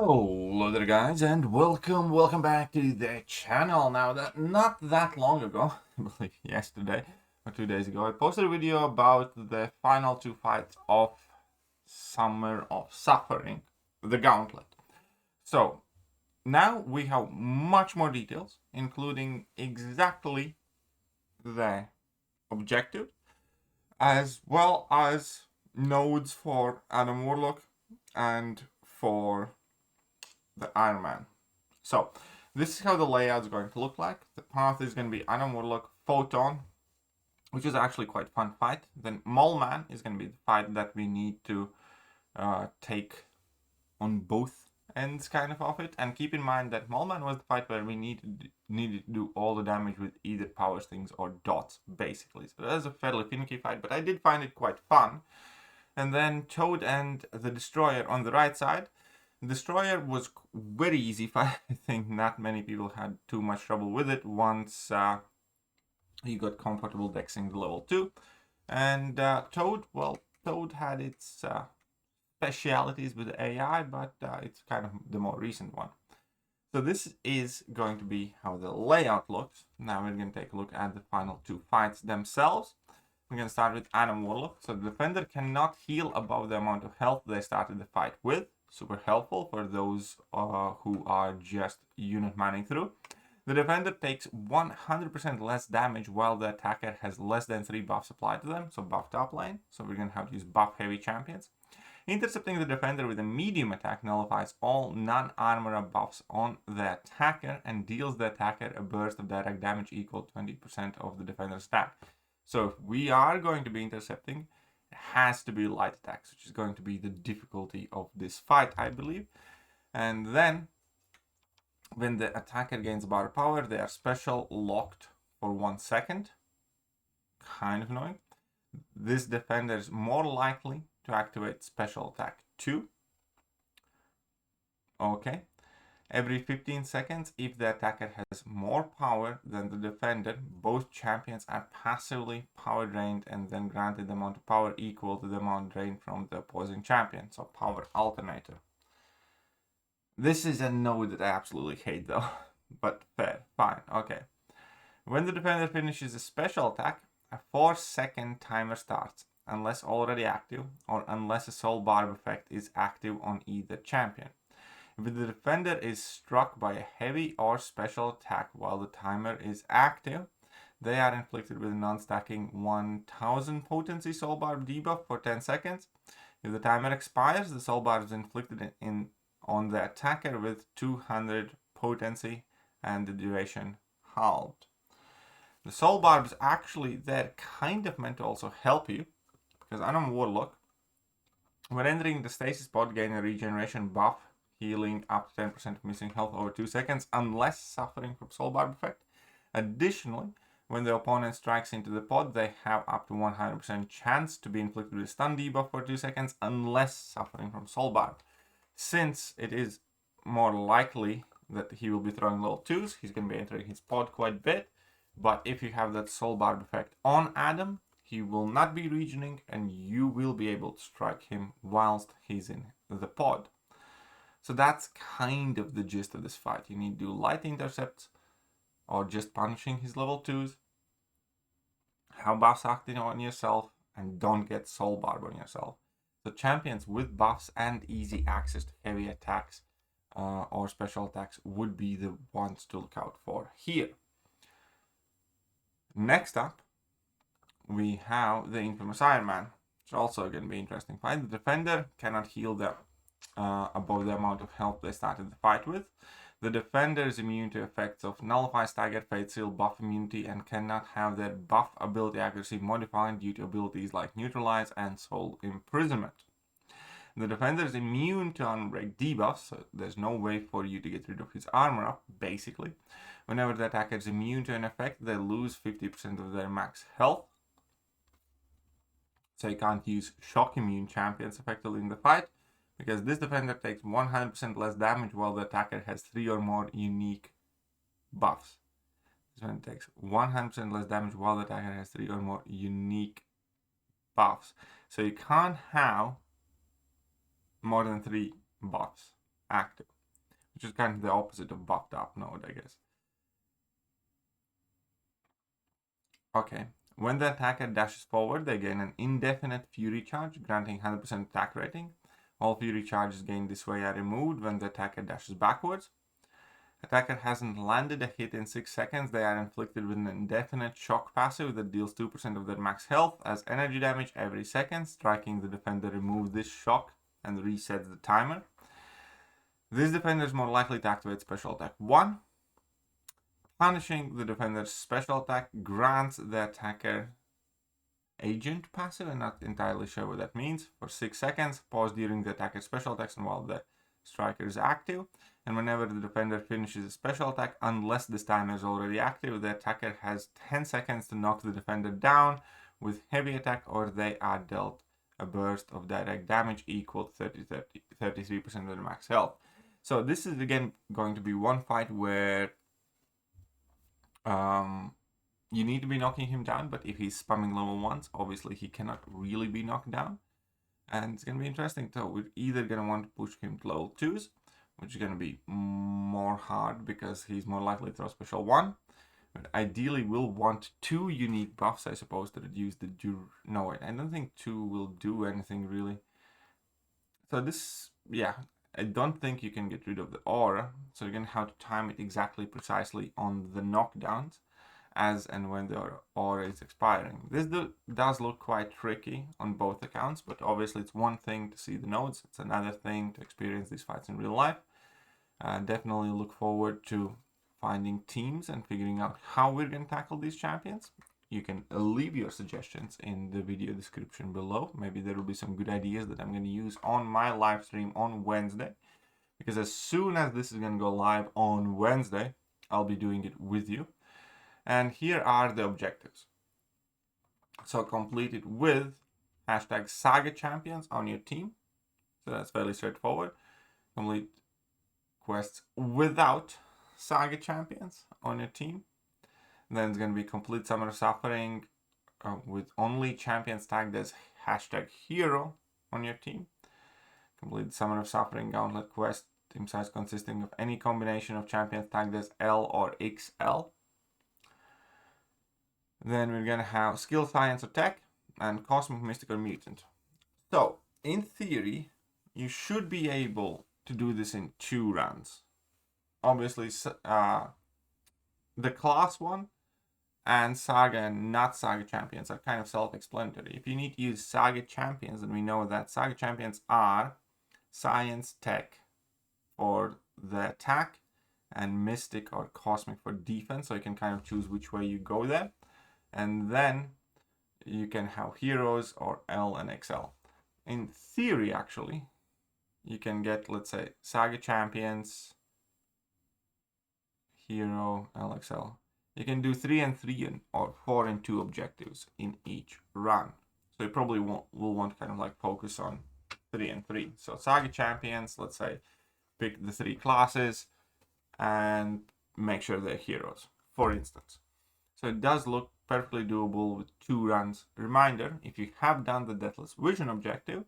Hello there guys, and welcome back to the channel. Now, not that long ago, I believe yesterday or 2 days ago, I posted a video about the final two fights of Summer of Suffering, the Gauntlet. So now we have much more details, including exactly the objective, as well as nodes for Adam Warlock and for the Iron Man. So this is how the layout is going to look like. The path is going to be Adam Warlock, Photon, which is actually quite fun fight. Then Mole Man is going to be the fight that we need to take on both ends kind of it. And keep in mind that Mole Man was the fight where we needed to do all the damage with either power stings or dots, basically. So that is a fairly finicky fight, but I did find it quite fun. And then Toad and the Destroyer on the right side. Destroyer was very easy fight. I think not many people had too much trouble with it once you got comfortable dexing the level 2. And Toad, well, Toad had its specialities with AI, but it's kind of the more recent one. So this is going to be how the layout looks. Now we're going to take a look at the final two fights themselves. We're going to start with Adam Warlock. So the defender cannot heal above the amount of health they started the fight with. Super helpful for those who are just unit mining through. The defender takes 100% less damage while the attacker has less than 3 buffs applied to them, so buff top lane. So we're going to have to use buff heavy champions. Intercepting the defender with a medium attack nullifies all non-armor buffs on the attacker and deals the attacker a burst of direct damage equal to 20% of the defender's attack. So if we are going to be intercepting, has to be light attacks, which is going to be the difficulty of this fight, I believe. And then when the attacker gains bar power, they are special locked for 1 second. Kind of annoying. This defender is more likely to activate special attack 2. Okay. Every 15 seconds, if the attacker has more power than the defender, both champions are passively power drained and then granted the amount of power equal to the amount drained from the opposing champion, so power alternator. This is a node that I absolutely hate though, but fair, fine, okay. When the defender finishes a special attack, a 4-second timer starts, unless already active or unless a soul barb effect is active on either champion. If the defender is struck by a heavy or special attack while the timer is active, they are inflicted with a non-stacking 1000 potency soul barb debuff for 10 seconds. If the timer expires, the soul barb is inflicted on the attacker with 200 potency and the duration halved. The soul barbs actually, they're kind of meant to also help you, because Adam Warlock, when entering the stasis pod, gain a regeneration buff, healing up to 10% of missing health over 2 seconds, unless suffering from soul barb effect. Additionally, when the opponent strikes into the pod, they have up to 100% chance to be inflicted with stun debuff for 2 seconds, unless suffering from soul barb. Since it is more likely that he will be throwing level 2s, he's going to be entering his pod quite a bit. But if you have that soul barb effect on Adam, he will not be regening, and you will be able to strike him whilst he's in the pod. So that's kind of the gist of this fight. You need to do light intercepts or just punishing his level 2s. Have buffs acting on yourself and don't get soul barb on yourself. So champions with buffs and easy access to heavy attacks or special attacks would be the ones to look out for here. Next up, we have the infamous Iron Man. It's also going to be an interesting fight. The defender cannot heal them above the amount of health they started the fight with. The defender is immune to effects of Nullify, Stagger, Fate Seal, Buff Immunity, and cannot have their buff ability accuracy modified due to abilities like Neutralize and Soul Imprisonment. The defender is immune to Unbreak debuffs, so there's no way for you to get rid of his armor up, basically. Whenever the attacker is immune to an effect, they lose 50% of their max health. So you can't use Shock Immune champions effectively in the fight, because this defender takes 100% less damage while the attacker has 3 or more unique buffs. This one takes 100% less damage while the attacker has 3 or more unique buffs. So you can't have more than 3 buffs active. which is kind of the opposite of buffed up node, I guess. Okay, when the attacker dashes forward, they gain an indefinite Fury charge, granting 100% attack rating. All Fury charges gained this way are removed when the attacker dashes backwards. Attacker hasn't landed a hit in 6 seconds, they are inflicted with an indefinite shock passive that deals 2% of their max health as energy damage every second. Striking the defender removes this shock and resets the timer. This defender is more likely to activate special attack 1. Punishing the defender's special attack grants the attacker agent passive. I'm not entirely sure what that means. For 6 seconds, pause during the attacker's special attacks and while the striker is active. And whenever the defender finishes a special attack, unless this timer is already active, the attacker has 10 seconds to knock the defender down with heavy attack, or they are dealt a burst of direct damage equal to 33% of their max health. So this is again going to be one fight where you need to be knocking him down, but if he's spamming level 1s, obviously he cannot really be knocked down. And it's going to be interesting. So we're either going to want to push him to level 2s, which is going to be more hard because he's more likely to throw special 1. But ideally we'll want 2 unique buffs, I suppose, to reduce the no wait, I don't think 2 will do anything really. So this, yeah, I don't think you can get rid of the aura, so you're going to have to time it exactly precisely on the knockdowns as and when the aura is expiring. This does look quite tricky on both accounts, but obviously it's one thing to see the nodes, it's another thing to experience these fights in real life. Definitely look forward to finding teams and figuring out how we're going to tackle these champions. You can leave your suggestions in the video description below. Maybe there will be some good ideas that I'm going to use on my live stream on Wednesday, because as soon as this is going to go live on Wednesday, I'll be doing it with you. And here are the objectives. So complete it with hashtag Saga Champions on your team. So that's fairly straightforward. Complete quests without Saga Champions on your team. Then it's going to be complete Summer of Suffering with only champions tagged as hashtag hero on your team. Complete Summer of Suffering Gauntlet quest, team size consisting of any combination of champions tagged as L or XL. Then we're going to have Skill, Science, or Tech, and Cosmic, Mystic, or Mutant. So, in theory, you should be able to do this in 2 runs. Obviously, the class one and Saga and not Saga Champions are kind of self-explanatory. If you need to use Saga Champions, then we know that Saga Champions are Science, Tech for the attack, and Mystic or Cosmic for defense, so you can kind of choose which way you go there. And then you can have heroes or L and XL. In theory, actually, you can get, let's say, Saga Champions, Hero, LXL. You can do 3 and 3 or 4 and 2 objectives in each run. So you probably will want to kind of like focus on 3 and 3. So Saga Champions, let's say, pick the 3 classes and make sure they're heroes, for instance. So it does look perfectly doable with 2 runs. Reminder, if you have done the Deathless Vision objective,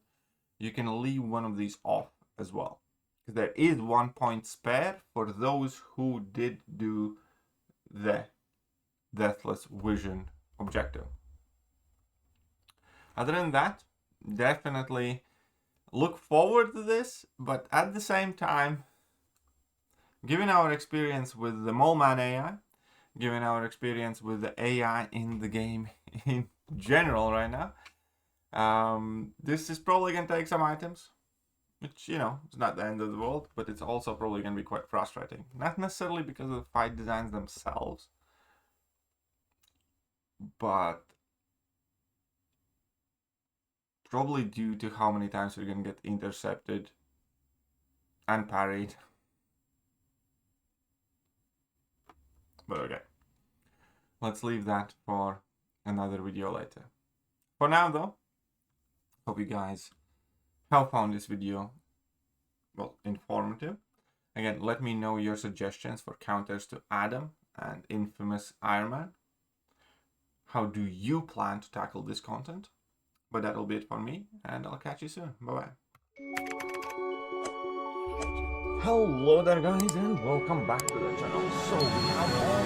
you can leave one of these off as well, because there is 1 point spare for those who did do the Deathless Vision objective. Other than that, definitely look forward to this, but at the same time, given our experience with the Mole Man AI, given our experience with the AI in the game in general right now, this is probably going to take some items, which, you know, it's not the end of the world, but it's also probably going to be quite frustrating. Not necessarily because of the fight designs themselves, but probably due to how many times we're going to get intercepted and parried. But okay, let's leave that for another video later. For now though, hope you guys have found this video, well, informative. Again, let me know your suggestions for counters to Adam and infamous Iron Man. How do you plan to tackle this content? But that'll be it for me, and I'll catch you soon. Bye-bye. Hello there guys and welcome back to the channel. So we have